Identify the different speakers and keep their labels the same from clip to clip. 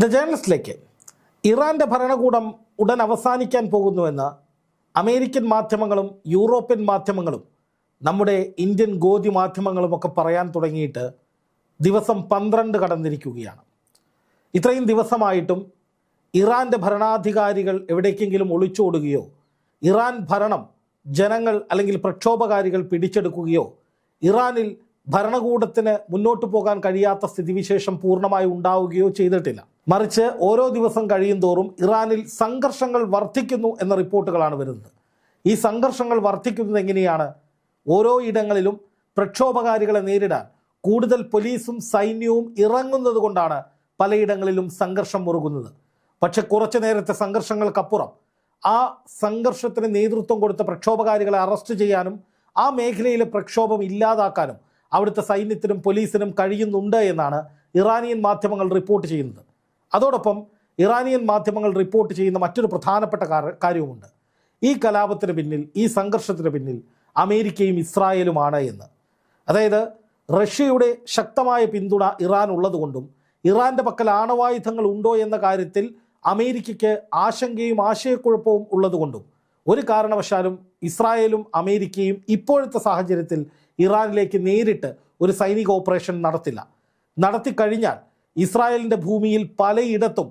Speaker 1: The ജേർണലിസ്റ്റിലേക്ക് ഇറാന്റെ ഭരണകൂടം ഉടൻ അവസാനിക്കാൻ പോകുന്നുവെന്ന് അമേരിക്കൻ മാധ്യമങ്ങളും യൂറോപ്യൻ മാധ്യമങ്ങളും നമ്മുടെ ഇന്ത്യൻ ഗോധി മാധ്യമങ്ങളുമൊക്കെ പറയാൻ തുടങ്ങിയിട്ട് ദിവസം 12 കടന്നിരിക്കുകയാണ്. ഇത്രയും ദിവസമായിട്ടും ഇറാന്റെ ഭരണാധികാരികൾ എവിടേക്കെങ്കിലും ഒളിച്ചോടുകയോ ഇറാൻ ഭരണം ജനങ്ങൾ അല്ലെങ്കിൽ പ്രക്ഷോഭകാരികൾ പിടിച്ചെടുക്കുകയോ ഇറാനിൽ ഭരണകൂടത്തിന് മുന്നോട്ട് പോകാൻ കഴിയാത്ത സ്ഥിതിവിശേഷം പൂർണ്ണമായി ഉണ്ടാവുകയോ ചെയ്തിട്ടില്ല. മറിച്ച് ഓരോ ദിവസം കഴിയും തോറും ഇറാനിൽ സംഘർഷങ്ങൾ വർദ്ധിക്കുന്നു എന്ന റിപ്പോർട്ടുകളാണ് വരുന്നത്. ഈ സംഘർഷങ്ങൾ വർദ്ധിക്കുന്നത് എങ്ങനെയാണ്? ഓരോ ഇടങ്ങളിലും പ്രക്ഷോഭകാരികളെ നേരിടാൻ കൂടുതൽ പോലീസും സൈന്യവും ഇറങ്ങുന്നത് കൊണ്ടാണ് പലയിടങ്ങളിലും സംഘർഷം മുറുകുന്നത്. പക്ഷെ കുറച്ചു നേരത്തെ സംഘർഷങ്ങൾക്കപ്പുറം ആ സംഘർഷത്തിന് നേതൃത്വം കൊടുത്ത പ്രക്ഷോഭകാരികളെ അറസ്റ്റ് ചെയ്യാനും ആ മേഖലയിലെ പ്രക്ഷോഭം ഇല്ലാതാക്കാനും അവിടുത്തെ സൈന്യത്തിനും പോലീസിനും കഴിയുന്നുണ്ട് എന്നാണ് ഇറാനിയൻ മാധ്യമങ്ങൾ റിപ്പോർട്ട് ചെയ്യുന്നത്. അതോടൊപ്പം ഇറാനിയൻ മാധ്യമങ്ങൾ റിപ്പോർട്ട് ചെയ്യുന്ന മറ്റൊരു പ്രധാനപ്പെട്ട കാര്യവുമുണ്ട്. ഈ കലാപത്തിന് പിന്നിൽ, ഈ സംഘർഷത്തിന് പിന്നിൽ അമേരിക്കയും ഇസ്രായേലുമാണ് എന്ന്. അതായത് റഷ്യയുടെ ശക്തമായ പിന്തുണ ഇറാൻ ഉള്ളതുകൊണ്ടും ഇറാൻ്റെ പക്കൽ ആണവായുധങ്ങൾ ഉണ്ടോ എന്ന കാര്യത്തിൽ അമേരിക്കയ്ക്ക് ആശങ്കയും ആശയക്കുഴപ്പവും ഉള്ളതുകൊണ്ടും ഒരു കാരണവശാലും ഇസ്രായേലും അമേരിക്കയും ഇപ്പോഴത്തെ സാഹചര്യത്തിൽ ഇറാനിലേക്ക് നേരിട്ട് ഒരു സൈനിക ഓപ്പറേഷൻ നടത്തിക്കഴിഞ്ഞാൽ ഇസ്രായേലിൻ്റെ ഭൂമിയിൽ പലയിടത്തും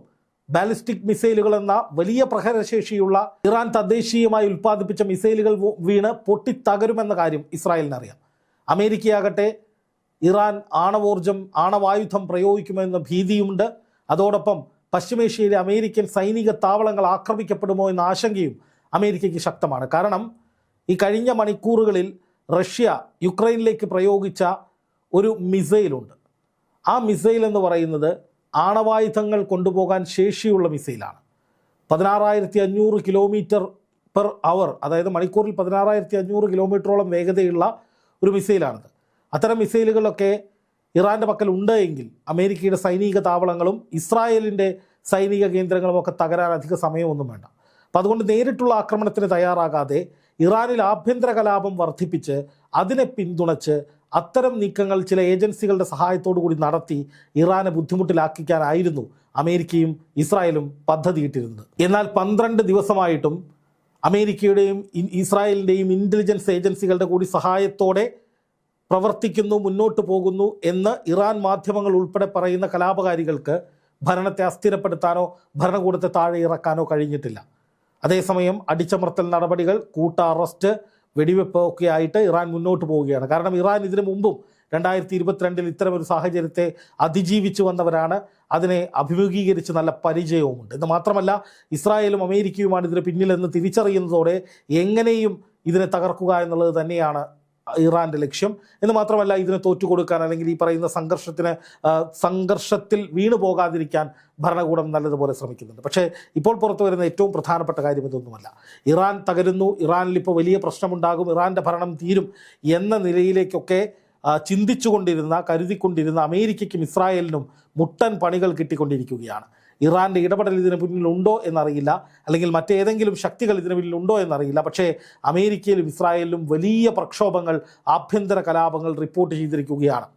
Speaker 1: ബാലിസ്റ്റിക് മിസൈലുകൾ എന്ന വലിയ പ്രഹരശേഷിയുള്ള ഇറാൻ തദ്ദേശീയമായി ഉൽപ്പാദിപ്പിച്ച മിസൈലുകൾ വീണ് പൊട്ടിത്തകരുമെന്ന കാര്യം ഇസ്രായേലിനറിയാം. അമേരിക്കയാകട്ടെ ഇറാൻ ആണവായുധം പ്രയോഗിക്കുമെന്ന ഭീതിയുമുണ്ട്. അതോടൊപ്പം പശ്ചിമേഷ്യയിലെ അമേരിക്കൻ സൈനിക താവളങ്ങൾ ആക്രമിക്കപ്പെടുമോ എന്ന ആശങ്കയും അമേരിക്കയ്ക്ക് ശക്തമാണ്. കാരണം ഈ കഴിഞ്ഞ മണിക്കൂറുകളിൽ റഷ്യ യുക്രൈനിലേക്ക് പ്രയോഗിച്ച ഒരു മിസൈലുണ്ട്. ആ മിസൈൽ എന്ന് പറയുന്നത് ആണവായുധങ്ങൾ കൊണ്ടുപോകാൻ ശേഷിയുള്ള മിസൈലാണ്. 16,500 km/h, അതായത് മണിക്കൂറിൽ 16,500 കിലോമീറ്ററോളം വേഗതയുള്ള ഒരു മിസൈലാണിത്. അത്തരം മിസൈലുകളൊക്കെ ഇറാൻ്റെ പക്കൽ ഉണ്ട് എങ്കിൽ അമേരിക്കയുടെ സൈനിക താവളങ്ങളും ഇസ്രായേലിൻ്റെ സൈനിക കേന്ദ്രങ്ങളും ഒക്കെ തകരാൻ അധിക സമയമൊന്നും വേണ്ട. അപ്പം അതുകൊണ്ട് നേരിട്ടുള്ള ആക്രമണത്തിന് തയ്യാറാകാതെ ഇറാനിൽ ആഭ്യന്തര കലാപം വർദ്ധിപ്പിച്ച് അതിനെ പിന്തുണച്ച് അത്തരം നീക്കങ്ങൾ ചില ഏജൻസികളുടെ സഹായത്തോടു കൂടി നടത്തി ഇറാനെ ബുദ്ധിമുട്ടിലാക്കിക്കാനായിരുന്നു അമേരിക്കയും ഇസ്രായേലും പദ്ധതിയിട്ടിരുന്നത്. എന്നാൽ 12 ദിവസമായിട്ടും അമേരിക്കയുടെയും ഇസ്രായേലിൻ്റെയും ഇൻ്റലിജൻസ് ഏജൻസികളുടെ കൂടി സഹായത്തോടെ പ്രവർത്തിക്കുന്നു, മുന്നോട്ട് പോകുന്നു എന്ന് ഇറാൻ മാധ്യമങ്ങൾ ഉൾപ്പെടെ പറയുന്ന കലാപകാരികൾക്ക് ഭരണത്തെ അസ്ഥിരപ്പെടുത്താനോ ഭരണകൂടത്തെ താഴെ ഇറക്കാനോ കഴിഞ്ഞിട്ടില്ല. അതേസമയം അടിച്ചമർത്തൽ നടപടികൾ, കൂട്ട അറസ്റ്റ്, വെടിവെപ്പ് ഒക്കെ ആയിട്ട് ഇറാൻ മുന്നോട്ട് പോവുകയാണ്. കാരണം ഇറാൻ ഇതിനു മുമ്പും 2022 ഇത്തരമൊരു സാഹചര്യത്തെ അതിജീവിച്ചു വന്നവരാണ്. അതിനെ അഭിമുഖീകരിച്ച് നല്ല പരിചയവുമുണ്ട്. എന്ന് മാത്രമല്ല ഇസ്രായേലും അമേരിക്കയുമാണ് ഇതിന് പിന്നിലെന്ന് തിരിച്ചറിയുന്നതോടെ എങ്ങനെയും ഇതിനെ തകർക്കുക എന്നുള്ളത് തന്നെയാണ് ഇറാൻ്റെ ലക്ഷ്യം. എന്ന് മാത്രമല്ല ഇതിനെ തോറ്റുകൊടുക്കാൻ അല്ലെങ്കിൽ ഈ പറയുന്ന സംഘർഷത്തിൽ വീണു പോകാതിരിക്കാൻ ഭരണകൂടം നല്ലതുപോലെ ശ്രമിക്കുന്നുണ്ട്. പക്ഷേ ഇപ്പോൾ പുറത്തു വരുന്ന ഏറ്റവും പ്രധാനപ്പെട്ട കാര്യം ഇതൊന്നുമല്ല. ഇറാൻ തകരുന്നു, ഇറാനിൽ ഇപ്പോൾ വലിയ പ്രശ്നമുണ്ടാകും, ഇറാൻ്റെ ഭരണം തീരും എന്ന നിലയിലേക്കൊക്കെ കരുതിക്കൊണ്ടിരുന്ന അമേരിക്കയ്ക്കും ഇസ്രായേലിനും മുട്ടൻ പണികൾ കിട്ടിക്കൊണ്ടിരിക്കുകയാണ്. ഇറാൻ്റെ ഇടപെടൽ ഇതിന് പിന്നിലുണ്ടോ എന്നറിയില്ല, അല്ലെങ്കിൽ മറ്റേതെങ്കിലും ശക്തികൾ ഇതിന് പിന്നിലുണ്ടോ എന്നറിയില്ല. പക്ഷേ അമേരിക്കയിലും ഇസ്രായേലിലും വലിയ പ്രക്ഷോഭങ്ങൾ, ആഭ്യന്തര കലാപങ്ങൾ റിപ്പോർട്ട് ചെയ്തിരിക്കുകയാണ്.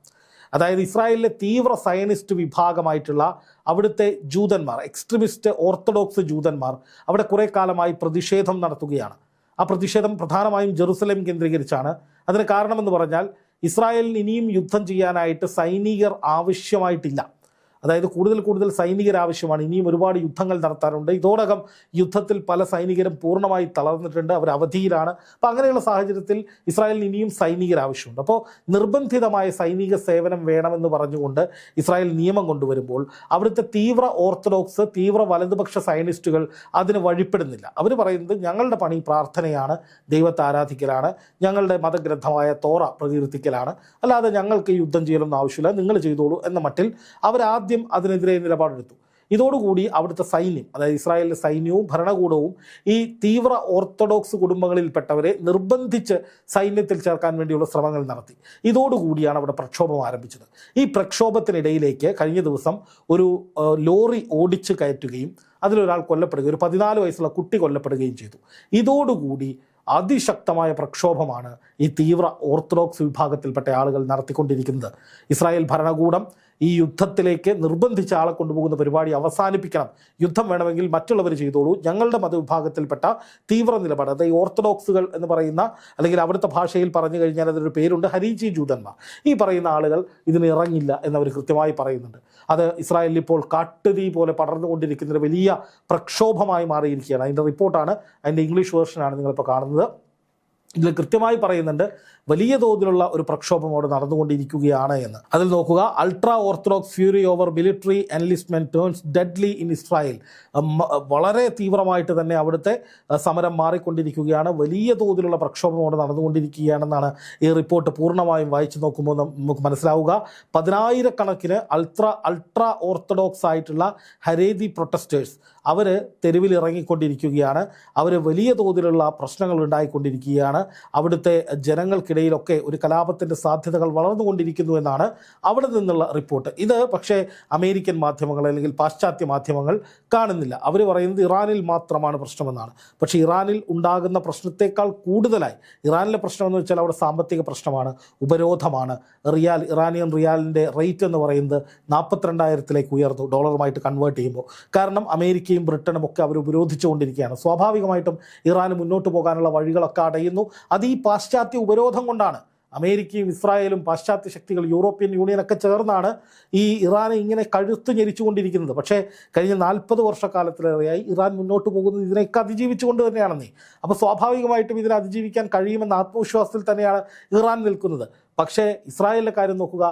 Speaker 1: അതായത് ഇസ്രായേലിലെ തീവ്ര സയനിസ്റ്റ് വിഭാഗമായിട്ടുള്ള അവിടുത്തെ ജൂതന്മാർ, എക്സ്ട്രീമിസ്റ്റ് ഓർത്തഡോക്സ് ജൂതന്മാർ അവിടെ കുറേ കാലമായി പ്രതിഷേധം നടത്തുകയാണ്. ആ പ്രതിഷേധം പ്രധാനമായും ജെറുസലേം കേന്ദ്രീകരിച്ചാണ്. അതിന് കാരണമെന്ന് പറഞ്ഞാൽ ഇസ്രായേലിന് ഇനിയും യുദ്ധം ചെയ്യാനായിട്ട് സൈനികർ ആവശ്യമായിട്ടില്ല. അതായത് കൂടുതൽ സൈനികർ ആവശ്യമാണ്. ഇനിയും ഒരുപാട് യുദ്ധങ്ങൾ നടത്താറുണ്ട്. ഇതോടകം യുദ്ധത്തിൽ പല സൈനികരും പൂർണ്ണമായി തളർന്നിട്ടുണ്ട്, അവർ അവധിയിലാണ്. അപ്പോൾ അങ്ങനെയുള്ള സാഹചര്യത്തിൽ ഇസ്രായേലിന് ഇനിയും സൈനികർ ആവശ്യമുണ്ട്. അപ്പോൾ നിർബന്ധിതമായ സൈനിക സേവനം വേണമെന്ന് പറഞ്ഞുകൊണ്ട് ഇസ്രായേൽ നിയമം കൊണ്ടുവരുമ്പോൾ അവിടുത്തെ തീവ്ര ഓർത്തഡോക്സ്, തീവ്ര വലതുപക്ഷ സയനിസ്റ്റുകൾ അതിന് വഴിപ്പെടുന്നില്ല. അവർ പറയുന്നത് ഞങ്ങളുടെ പണി പ്രാർത്ഥനയാണ്, ദൈവത്തെ ആരാധിക്കലാണ്, ഞങ്ങളുടെ മതഗ്രന്ഥമായ തോറ പ്രകീർത്തിക്കലാണ്, അല്ലാതെ ഞങ്ങൾക്ക് യുദ്ധം ചെയ്യലൊന്നും ആവശ്യമില്ല, നിങ്ങൾ ചെയ്തോളൂ എന്ന മട്ടിൽ അവരാദ്യം അതിനെതിരെ നിലപാടെടുത്തു. ഇതോടുകൂടി അവിടുത്തെ സൈന്യം, അതായത് ഇസ്രായേലിലെ സൈന്യവും ഭരണകൂടവും ഈ തീവ്ര ഓർത്തഡോക്സ് കുടുംബങ്ങളിൽപ്പെട്ടവരെ നിർബന്ധിച്ച് സൈന്യത്തിൽ ചേർക്കാൻ വേണ്ടിയുള്ള ശ്രമങ്ങൾ നടത്തി. ഇതോടുകൂടിയാണ് അവിടെ പ്രക്ഷോഭം ആരംഭിച്ചത്. ഈ പ്രക്ഷോഭത്തിനിടയിലേക്ക് കഴിഞ്ഞ ദിവസം ഒരു ലോറി ഓടിച്ച് കയറ്റുകയും അതിലൊരാൾ കൊല്ലപ്പെടുകയും, ഒരു 14 വയസ്സുള്ള കുട്ടി കൊല്ലപ്പെടുകയും ചെയ്തു. ഇതോടുകൂടി അതിശക്തമായ പ്രക്ഷോഭമാണ് ഈ തീവ്ര ഓർത്തഡോക്സ് വിഭാഗത്തിൽപ്പെട്ട ആളുകൾ നടത്തിക്കൊണ്ടിരിക്കുന്നത്. ഇസ്രായേൽ ഭരണകൂടം ഈ യുദ്ധത്തിലേക്ക് നിർബന്ധിച്ച ആളെ കൊണ്ടുപോകുന്ന പരിപാടി അവസാനിപ്പിക്കണം, യുദ്ധം വേണമെങ്കിൽ മറ്റുള്ളവർ ചെയ്തോളൂ, ഞങ്ങളുടെ മതവിഭാഗത്തിൽപ്പെട്ട തീവ്ര നിലപാട്, അതായത് ഓർത്തഡോക്സുകൾ എന്ന് പറയുന്ന, അല്ലെങ്കിൽ അവിടുത്തെ ഭാഷയിൽ പറഞ്ഞു കഴിഞ്ഞാൽ അതിനൊരു പേരുണ്ട്, ഹരീജി ജൂതന്മാർ, ഈ പറയുന്ന ആളുകൾ ഇതിന് ഇറങ്ങില്ല എന്നവർ കൃത്യമായി പറയുന്നുണ്ട്. അത് ഇസ്രായേലിൽ ഇപ്പോൾ കാട്ടുതീ പോലെ പടർന്നുകൊണ്ടിരിക്കുന്ന ഒരു വലിയ പ്രക്ഷോഭമായി മാറിയിരിക്കുകയാണ്. അതിൻ്റെ റിപ്പോർട്ടാണ്, അതിൻ്റെ ഇംഗ്ലീഷ് വേർഷനാണ് നിങ്ങളിപ്പോൾ കാണുന്നത്. ഇതിൽ കൃത്യമായി പറയുന്നുണ്ട് വലിയ തോതിലുള്ള ഒരു പ്രക്ഷോഭം അവിടെ നടന്നുകൊണ്ടിരിക്കുകയാണ് എന്ന്. അതിൽ നോക്കുക, ultra orthodox fury over military enlistment turns deadly in Israel. വളരെ തീവ്രമായിട്ട് തന്നെ അവിടുത്തെ സമരം മാറിക്കൊണ്ടിരിക്കുകയാണ്. വലിയ തോതിലുള്ള പ്രക്ഷോഭം അവിടെ നടന്നുകൊണ്ടിരിക്കുകയാണെന്നാണ് ഈ റിപ്പോർട്ട് പൂർണ്ണമായും വായിച്ചു നോക്കുമ്പോൾ നമുക്ക് മനസ്സിലാവുക. 10,000-കണക്കിന് അൾട്രാ ഓർത്തഡോക്സ് ആയിട്ടുള്ള ഹരേദി പ്രൊട്ടസ്റ്റേഴ്സ് അവർ തെരുവിൽ ഇറങ്ങിക്കൊണ്ടിരിക്കുകയാണ്. അവർ വലിയ തോതിലുള്ള പ്രശ്നങ്ങൾ ഉണ്ടായിക്കൊണ്ടിരിക്കുകയാണ്. അവിടുത്തെ ജനങ്ങൾക്കിടയിലൊക്കെ ഒരു കലാപത്തിൻ്റെ സാധ്യതകൾ വളർന്നുകൊണ്ടിരിക്കുന്നു എന്നാണ് അവിടെ നിന്നുള്ള റിപ്പോർട്ട്. ഇത് പക്ഷേ അമേരിക്കൻ മാധ്യമങ്ങൾ അല്ലെങ്കിൽ പാശ്ചാത്യ മാധ്യമങ്ങൾ കാണുന്നില്ല. അവർ പറയുന്നത് ഇറാനിൽ മാത്രമാണ് പ്രശ്നമെന്നാണ്. പക്ഷേ ഇറാനിൽ ഉണ്ടാകുന്ന പ്രശ്നത്തേക്കാൾ കൂടുതലായി ഇറാനിലെ പ്രശ്നമെന്ന് വെച്ചാൽ അവിടെ സാമ്പത്തിക പ്രശ്നമാണ്, ഉപരോധമാണ്. ഇറാനിയൻ റിയാലിൻ്റെ റേറ്റ് എന്ന് പറയുന്നത് 42,000-ലേക്ക് ഉയർന്നു ഡോളറുമായിട്ട് കൺവേർട്ട് ചെയ്യുമ്പോൾ. കാരണം അമേരിക്കയും ബ്രിട്ടനും ഒക്കെ അവർ ഉപരോധിച്ചുകൊണ്ടിരിക്കുകയാണ്. സ്വാഭാവികമായിട്ടും ഇറാന് മുന്നോട്ട് പോകാനുള്ള വഴികളൊക്കെ അടയുന്നു. അത് ഈ പാശ്ചാത്യ ഉപരോധം കൊണ്ടാണ്. അമേരിക്കയും ഇസ്രായേലും പാശ്ചാത്യ ശക്തികൾ, യൂറോപ്യൻ യൂണിയനൊക്കെ ചേർന്നാണ് ഈ ഇറാനെ ഇങ്ങനെ കഴുത്ത് ഞെരിച്ചുകൊണ്ടിരിക്കുന്നത്. പക്ഷേ കഴിഞ്ഞ 40 വർഷക്കാലത്തിലേറെയായി ഇറാൻ മുന്നോട്ട് പോകുന്നത് ഇതിനൊക്കെ അതിജീവിച്ചുകൊണ്ട് തന്നെയാണെന്നേ. അപ്പോൾ സ്വാഭാവികമായിട്ടും ഇതിനെ അതിജീവിക്കാൻ കഴിയുമെന്ന ആത്മവിശ്വാസത്തിൽ തന്നെയാണ് ഇറാൻ നിൽക്കുന്നത്. പക്ഷേ ഇസ്രായേലിലെ കാര്യം നോക്കുക,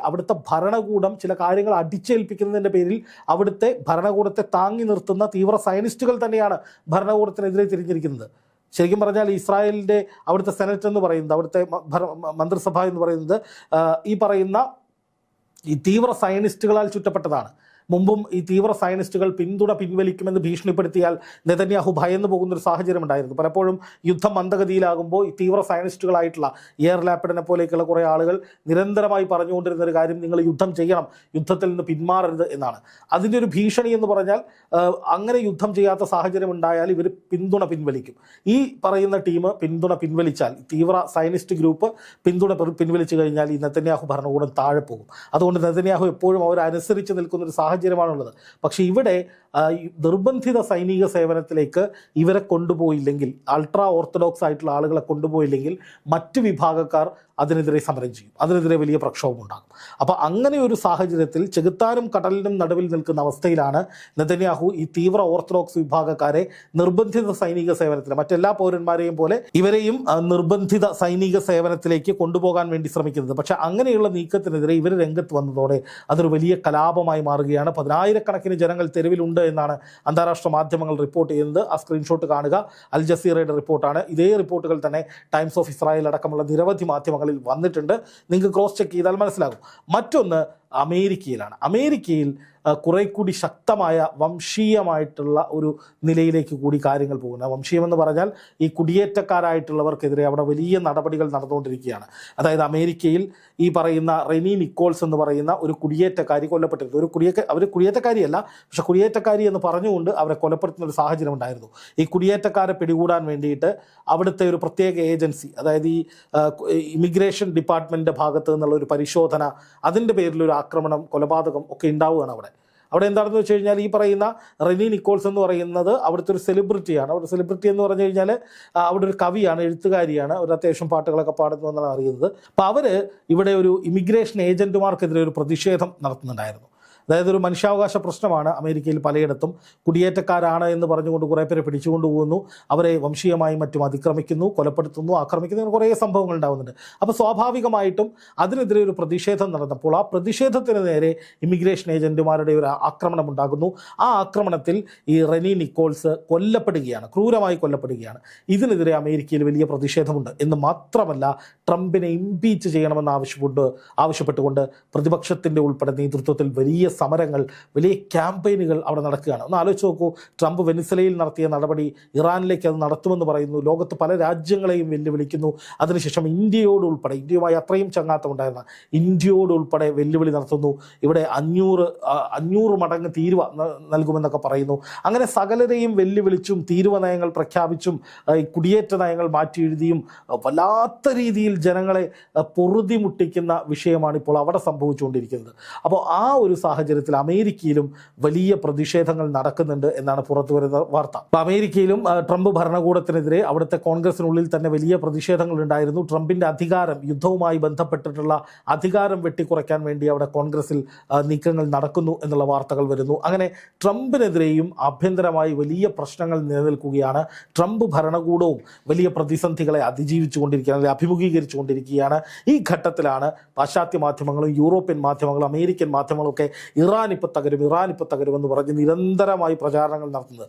Speaker 1: അവിടുത്തെ ഭരണകൂടം ചില കാര്യങ്ങൾ അടിച്ചേൽപ്പിക്കുന്നതിൻ്റെ പേരിൽ അവിടുത്തെ ഭരണകൂടത്തെ താങ്ങി നിർത്തുന്ന തീവ്ര സയനിസ്റ്റുകൾ തന്നെയാണ് ഭരണകൂടത്തിനെതിരെ തിരിഞ്ഞിരിക്കുന്നത്. ശരിക്കും പറഞ്ഞാൽ ഇസ്രായേലിൻ്റെ അവിടുത്തെ സെനറ്റ് എന്ന് പറയുന്നത്, അവിടുത്തെ മന്ത്രിസഭ എന്ന് പറയുന്നത് ഈ പറയുന്ന ഈ തീവ്ര സയനിസ്റ്റുകളാൽ ചുറ്റപ്പെട്ടതാണ്. മുമ്പും ഈ തീവ്ര സയനിസ്റ്റുകൾ പിന്തുണ പിൻവലിക്കുമെന്ന് ഭീഷണിപ്പെടുത്തിയാൽ നെതന്യാഹു ഭയന്നു പോകുന്നൊരു സാഹചര്യം ഉണ്ടായിരുന്നു. പലപ്പോഴും യുദ്ധം മന്ദഗതിയിലാകുമ്പോൾ ഈ തീവ്ര സയനിസ്റ്റുകളായിട്ടുള്ള എയർ ലാപ്പിഡിനെ പോലെയൊക്കെയുള്ള കുറേ ആളുകൾ നിരന്തരമായി പറഞ്ഞുകൊണ്ടിരുന്ന ഒരു കാര്യം, നിങ്ങൾ യുദ്ധം ചെയ്യണം, യുദ്ധത്തിൽ നിന്ന് പിന്മാറരുത് എന്നാണ്. അതിൻ്റെ ഒരു ഭീഷണി എന്ന് പറഞ്ഞാൽ അങ്ങനെ യുദ്ധം ചെയ്യാത്ത സാഹചര്യം ഉണ്ടായാൽ ഇവർ പിന്തുണ പിൻവലിക്കും. ഈ പറയുന്ന ടീം പിന്തുണ പിൻവലിച്ചാൽ, തീവ്ര സയനിസ്റ്റ് ഗ്രൂപ്പ് പിന്തുണ പിൻവലിച്ചു കഴിഞ്ഞാൽ ഈ നെതന്യാഹു ഭരണകൂടം താഴെ പോകും. അതുകൊണ്ട് നെതന്യാഹു എപ്പോഴും അവരനുസരിച്ച് നിൽക്കുന്നൊരു സാഹചര്യമാണുള്ളത്. പക്ഷേ ഇവിടെ നിർബന്ധിത സൈനിക സേവനത്തിലേക്ക് ഇവരെ കൊണ്ടുപോയില്ലെങ്കിൽ, അൾട്രാ ഓർത്തഡോക്സ് ആയിട്ടുള്ള ആളുകളെ കൊണ്ടുപോയില്ലെങ്കിൽ മറ്റ് വിഭാഗക്കാർ അതിനെതിരെ സമരം ചെയ്യും, അതിനെതിരെ വലിയ പ്രക്ഷോഭം ഉണ്ടാകും. അപ്പോൾ അങ്ങനെ ഒരു സാഹചര്യത്തിൽ ചെകുത്താനും കടലിനും നടുവിൽ നിൽക്കുന്ന അവസ്ഥയിലാണ് നെതന്യാഹു ഈ തീവ്ര ഓർത്തഡോക്സ് വിഭാഗക്കാരെ നിർബന്ധിത സൈനിക സേവനത്തിന്, മറ്റെല്ലാ പൗരന്മാരെയും പോലെ ഇവരെയും നിർബന്ധിത സൈനിക സേവനത്തിലേക്ക് കൊണ്ടുപോകാൻ വേണ്ടി ശ്രമിക്കുന്നത്. പക്ഷേ അങ്ങനെയുള്ള നീക്കത്തിനെതിരെ ഇവർ രംഗത്ത് വന്നതോടെ അതൊരു വലിയ കലാപമായി മാറുകയാണ്. 10,000-കണക്കിന് ജനങ്ങൾ തെരുവിലുണ്ട് എന്നാണ് അന്താരാഷ്ട്ര മാധ്യമങ്ങൾ റിപ്പോർട്ട് ചെയ്യുന്നത്. ആ സ്ക്രീൻഷോട്ട് കാണുക, അൽ ജസീറയുടെ റിപ്പോർട്ടാണ്. ഇതേ റിപ്പോർട്ടുകൾ തന്നെ ടൈംസ് ഓഫ് ഇസ്രായേൽ അടക്കമുള്ള നിരവധി മാധ്യമങ്ങളിൽ വന്നിട്ടുണ്ട്. നിങ്ങൾക്ക് ക്രോസ് ചെക്ക് ചെയ്താൽ മനസ്സിലാകും. മറ്റൊന്ന് അമേരിക്കയിലാണ്. അമേരിക്കയിൽ കുറെ കൂടി ശക്തമായ വംശീയമായിട്ടുള്ള ഒരു നിലയിലേക്ക് കൂടി കാര്യങ്ങൾ പോകുന്നത്. വംശീയമെന്ന് പറഞ്ഞാൽ ഈ കുടിയേറ്റക്കാരായിട്ടുള്ളവർക്കെതിരെ അവിടെ വലിയ നടപടികൾ നടന്നുകൊണ്ടിരിക്കുകയാണ്. അതായത് അമേരിക്കയിൽ ഈ പറയുന്ന റെനി നിക്കോൾസ് എന്ന് പറയുന്ന ഒരു കുടിയേറ്റക്കാരി കൊല്ലപ്പെട്ടിരുന്നു. അവർ കുടിയേറ്റക്കാരിയല്ല, പക്ഷെ കുടിയേറ്റക്കാരി എന്ന് പറഞ്ഞുകൊണ്ട് അവരെ കൊലപ്പെടുത്തുന്ന ഒരു സാഹചര്യം ഉണ്ടായിരുന്നു. ഈ കുടിയേറ്റക്കാരെ പിടികൂടാൻ വേണ്ടിയിട്ട് അവിടുത്തെ ഒരു പ്രത്യേക ഏജൻസി, അതായത് ഈ ഇമിഗ്രേഷൻ ഡിപ്പാർട്ട്മെൻറ്റിൻ്റെ ഭാഗത്ത് നിന്നുള്ള ഒരു പരിശോധന, അതിൻ്റെ പേരിലൊരു ആക്രമണം, കൊലപാതകം ഒക്കെ ഉണ്ടാവുകയാണ് അവിടെ എന്താണെന്ന് വെച്ച് കഴിഞ്ഞാൽ ഈ പറയുന്ന റെനി നിക്കോൾസ് എന്ന് പറയുന്നത് അവിടുത്തെ ഒരു സെലിബ്രിറ്റിയാണ്. ഒരു സെലിബ്രിറ്റി എന്ന് പറഞ്ഞു കഴിഞ്ഞാൽ അവിടെ ഒരു കവിയാണ്, എഴുത്തുകാരിയാണ്, ഒരു അത്യാവശ്യം പാട്ടുകളൊക്കെ പാടുന്നു എന്നാണ് അറിയുന്നത്. അപ്പോൾ അവർ ഇവിടെ ഒരു ഇമിഗ്രേഷൻ ഏജൻറ്റുമാർക്കെതിരെ ഒരു പ്രതിഷേധം നടത്തുന്നുണ്ടായിരുന്നു. അതായത് ഒരു മനുഷ്യാവകാശ പ്രശ്നമാണ് അമേരിക്കയിൽ പലയിടത്തും. കുടിയേറ്റക്കാരാണ് എന്ന് പറഞ്ഞുകൊണ്ട് കുറേ പേരെ പിടിച്ചുകൊണ്ട് പോകുന്നു, അവരെ വംശീയമായും മറ്റും അതിക്രമിക്കുന്നു, കൊലപ്പെടുത്തുന്നു, ആക്രമിക്കുന്നു, കുറേ സംഭവങ്ങൾ ഉണ്ടാകുന്നുണ്ട്. അപ്പോൾ സ്വാഭാവികമായിട്ടും അതിനെതിരെ ഒരു പ്രതിഷേധം നടന്നപ്പോൾ ആ പ്രതിഷേധത്തിന് നേരെ ഇമിഗ്രേഷൻ ഏജൻറ്റുമാരുടെ ഒരു ആക്രമണം ഉണ്ടാകുന്നു. ആ ആക്രമണത്തിൽ ഈ റെനി നിക്കോൾസ് കൊല്ലപ്പെടുകയാണ്, ക്രൂരമായി കൊല്ലപ്പെടുകയാണ്. ഇതിനെതിരെ അമേരിക്കയിൽ വലിയ പ്രതിഷേധമുണ്ട്. എന്ന് മാത്രമല്ല, ട്രംപിനെ ഇംപീച്ച് ചെയ്യണമെന്ന് ആവശ്യപ്പെട്ടുകൊണ്ട് പ്രതിപക്ഷത്തിൻ്റെ ഉൾപ്പെടെ നേതൃത്വത്തിൽ വലിയ സമരങ്ങൾ, വലിയ ക്യാമ്പയിനുകൾ അവിടെ നടക്കുകയാണ്. ഒന്ന് ആലോചിച്ച് നോക്കൂ, ട്രംപ് വെനിസ്വലയിൽ നടത്തിയ നടപടി ഇറാനിലേക്ക് അത് നടത്തുമെന്ന് പറയുന്നു, ലോകത്ത് പല രാജ്യങ്ങളെയും വെല്ലുവിളിക്കുന്നു. അതിനുശേഷം ഇന്ത്യയുമായി അത്രയും ചങ്ങാത്തമുണ്ടായിരുന്ന ഇന്ത്യയോടുൾപ്പെടെ വെല്ലുവിളി നടത്തുന്നു. ഇവിടെ 500 മടങ്ങ് തീരുവ നൽകുമെന്നൊക്കെ പറയുന്നു. അങ്ങനെ സകലരെയും വെല്ലുവിളിച്ചും തീരുവ നയങ്ങൾ പ്രഖ്യാപിച്ചും കുടിയേറ്റ നയങ്ങൾ മാറ്റി എഴുതിയും വല്ലാത്ത രീതിയിൽ ജനങ്ങളെ പൊറുതി മുട്ടിക്കുന്ന വിഷയമാണ് ഇപ്പോൾ അവിടെ സംഭവിച്ചുകൊണ്ടിരിക്കുന്നത്. അപ്പോൾ ആ ഒരു സാഹചര്യത്തിൽ അമേരിക്കയിലും വലിയ പ്രതിഷേധങ്ങൾ നടക്കുന്നുണ്ട് എന്നാണ് പുറത്തു വരുന്ന വാർത്ത. അപ്പോൾ അമേരിക്കയിലും ട്രംപ് ഭരണകൂടത്തിനെതിരെ അവിടുത്തെ കോൺഗ്രസിനുള്ളിൽ തന്നെ വലിയ പ്രതിഷേധങ്ങൾ ഉണ്ടായിരുന്നു. ട്രംപിൻ്റെ അധികാരം, യുദ്ധവുമായി ബന്ധപ്പെട്ടിട്ടുള്ള അധികാരം വെട്ടിക്കുറയ്ക്കാൻ വേണ്ടി അവിടെ കോൺഗ്രസിൽ നീക്കങ്ങൾ നടക്കുന്നു എന്നുള്ള വാർത്തകൾ വരുന്നു. അങ്ങനെ ട്രംപിനെതിരെയും ആഭ്യന്തരമായി വലിയ പ്രശ്നങ്ങൾ നിലനിൽക്കുകയാണ്. ട്രംപ് ഭരണകൂടവും വലിയ പ്രതിസന്ധികളെ അതിജീവിച്ചുകൊണ്ടിരിക്കുകയാണ്, അഭിമുഖീകരിച്ചുകൊണ്ടിരിക്കുകയാണ്. ഈ ഘട്ടത്തിലാണ് പാശ്ചാത്യ മാധ്യമങ്ങളും യൂറോപ്യൻ മാധ്യമങ്ങളും അമേരിക്കൻ മാധ്യമങ്ങളൊക്കെ ഇറാൻ ഇപ്പോൾ തകരുമെന്ന് പറഞ്ഞ് നിരന്തരമായി പ്രചാരണങ്ങൾ നടത്തുന്നത്.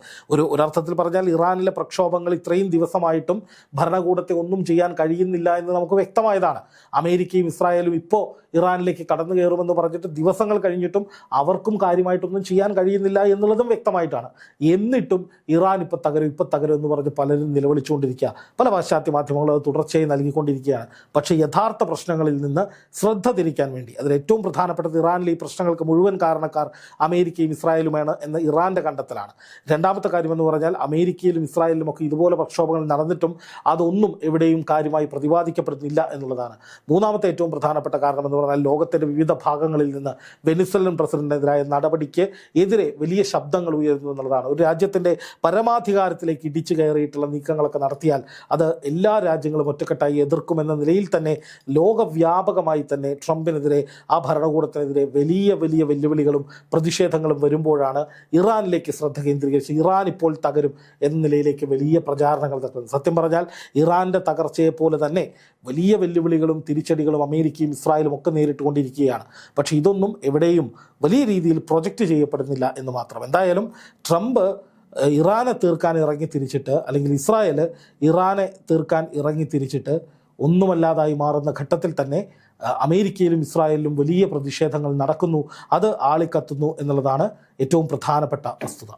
Speaker 1: ഒരർത്ഥത്തിൽ പറഞ്ഞാൽ ഇറാനിലെ പ്രക്ഷോഭങ്ങൾ ഇത്രയും ദിവസമായിട്ടും ഭരണകൂടത്തെ ഒന്നും ചെയ്യാൻ കഴിയുന്നില്ല എന്ന് നമുക്ക് വ്യക്തമായതാണ്. അമേരിക്കയും ഇസ്രായേലും ഇപ്പോൾ ഇറാനിലേക്ക് കടന്നു കയറുമെന്ന് പറഞ്ഞിട്ട് ദിവസങ്ങൾ കഴിഞ്ഞിട്ടും അവർക്കും കാര്യമായിട്ടൊന്നും ചെയ്യാൻ കഴിയുന്നില്ല എന്നുള്ളതും വ്യക്തമായിട്ടാണ്. എന്നിട്ടും ഇറാൻ ഇപ്പോൾ തകരും എന്ന് പറഞ്ഞ് പലരും നിലവിളിച്ചുകൊണ്ടിരിക്കുക. പല പാശ്ചാത്യ മാധ്യമങ്ങളും അത് തുടർച്ചയായി നൽകിക്കൊണ്ടിരിക്കുകയാണ്. പക്ഷേ യഥാർത്ഥ പ്രശ്നങ്ങളിൽ നിന്ന് ശ്രദ്ധ തിരിക്കാൻ വേണ്ടി, അതിൽ ഏറ്റവും പ്രധാനപ്പെട്ടത് ഇറാനിലെ ഈ പ്രശ്നങ്ങൾക്ക് മുഴുവൻ കാരണക്കാർ അമേരിക്കയും ഇസ്രായേലുമാണ് എന്ന ഇറാൻ്റെ കണ്ടെത്തലാണ്. രണ്ടാമത്തെ കാര്യമെന്ന് പറഞ്ഞാൽ അമേരിക്കയിലും ഇസ്രായേലിലും ഒക്കെ ഇതുപോലെ പ്രക്ഷോഭങ്ങൾ നടന്നിട്ടും അതൊന്നും എവിടെയും കാര്യമായി പ്രതിപാദിക്കപ്പെടുന്നില്ല എന്നുള്ളതാണ്. മൂന്നാമത്തെ ഏറ്റവും പ്രധാനപ്പെട്ട കാരണമെന്ന് പറഞ്ഞാൽ ലോകത്തിൻ്റെ വിവിധ ഭാഗങ്ങളിൽ നിന്ന് വെനിസ്വലൻ പ്രസിഡന്റിനെതിരായ നടപടിക്ക് എതിരെ വലിയ ശബ്ദങ്ങൾ ഉയരുന്നു എന്നുള്ളതാണ്. ഒരു രാജ്യത്തിൻ്റെ പരമാധികാരത്തിലേക്ക് ഇടിച്ചു കയറിയിട്ടുള്ള നീക്കങ്ങളൊക്കെ നടത്തിയാൽ അത് എല്ലാ രാജ്യങ്ങളും ഒറ്റക്കെട്ടായി എതിർക്കുമെന്ന നിലയിൽ തന്നെ ലോകവ്യാപകമായി തന്നെ ട്രംപിനെതിരെ, ആ ഭരണകൂടത്തിനെതിരെ വലിയ വെല്ലുവിളികളും പ്രതിഷേധങ്ങളും വരുമ്പോഴാണ് ഇറാനിലേക്ക് ശ്രദ്ധ കേന്ദ്രീകരിച്ച് ഇറാൻ ഇപ്പോൾ തകരും എന്ന നിലയിലേക്ക് വലിയ പ്രചാരണങ്ങൾ നടക്കുന്നത്. സത്യം പറഞ്ഞാൽ ഇറാൻ്റെ തകർച്ചയെ പോലെ തന്നെ വലിയ വെല്ലുവിളികളും തിരിച്ചടികളും അമേരിക്കയും ഇസ്രായേലും ഒക്കെ നേരിട്ടുകൊണ്ടിരിക്കുകയാണ്. പക്ഷേ ഇതൊന്നും എവിടെയും വലിയ രീതിയിൽ പ്രൊജക്റ്റ് ചെയ്യപ്പെടുന്നില്ല എന്ന് മാത്രം. എന്തായാലും ട്രംപ് ഇറാനെ തീർക്കാൻ ഇറങ്ങി തിരിച്ചിട്ട്, അല്ലെങ്കിൽ ഇസ്രായേൽ ഇറാനെ തീർക്കാൻ ഇറങ്ങി തിരിച്ചിട്ട് ഒന്നുമല്ലാതായി മാറുന്ന ഘട്ടത്തിൽ തന്നെ അമേരിക്കയിലും ഇസ്രായേലിലും വലിയ പ്രതിഷേധങ്ങൾ നടക്കുന്നു. അത് ആളിക്കത്തുന്നു എന്നുള്ളതാണ് ഏറ്റവും പ്രധാനപ്പെട്ട വസ്തുത.